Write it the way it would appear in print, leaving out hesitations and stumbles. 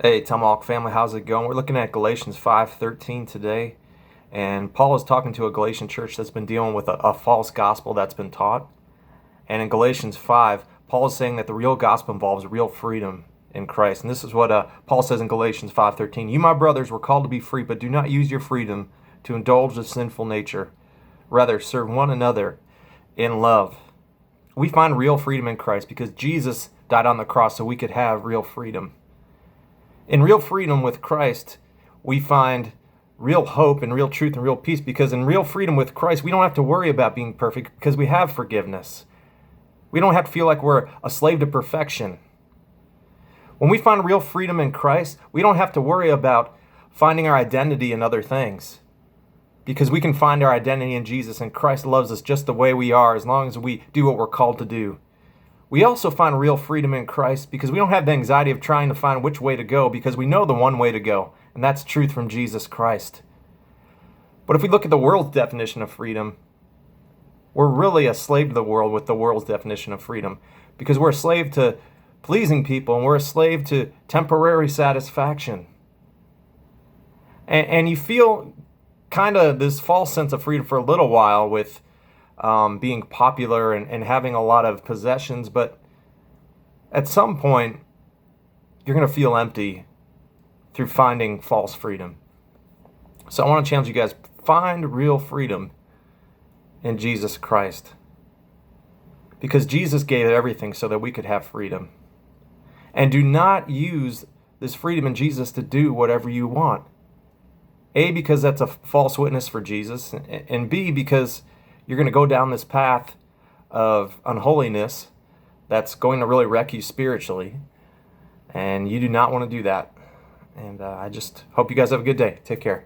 Hey, Tomahawk family, how's it going? We're looking at Galatians 5:13 today, and Paul is talking to a Galatian church that's been dealing with a false gospel that's been taught. And in Galatians 5, Paul is saying that the real gospel involves real freedom in Christ. And this is what Paul says in Galatians 5:13. You, my brothers, were called to be free, but do not use your freedom to indulge the sinful nature. Rather, serve one another in love. We find real freedom in Christ because Jesus died on the cross so we could have real freedom. In real freedom with Christ, we find real hope and real truth and real peace, because in real freedom with Christ, we don't have to worry about being perfect because we have forgiveness. We don't have to feel like we're a slave to perfection. When we find real freedom in Christ, we don't have to worry about finding our identity in other things, because we can find our identity in Jesus, and Christ loves us just the way we are as long as we do what we're called to do. We also find real freedom in Christ because we don't have the anxiety of trying to find which way to go, because we know the one way to go, and that's truth from Jesus Christ. But if we look at the world's definition of freedom, we're really a slave to the world with the world's definition of freedom, because we're a slave to pleasing people, and we're a slave to temporary satisfaction. And you feel kind of this false sense of freedom for a little while with being popular and having a lot of possessions, but at some point you're going to feel empty through finding false freedom. So I want to challenge you guys, find real freedom in Jesus Christ, because Jesus gave everything so that we could have freedom. And do not use this freedom in Jesus to do whatever you want. A, because that's a false witness for Jesus, and B, because you're going to go down this path of unholiness that's going to really wreck you spiritually, and you do not want to do that. And I just hope you guys have a good day. Take care.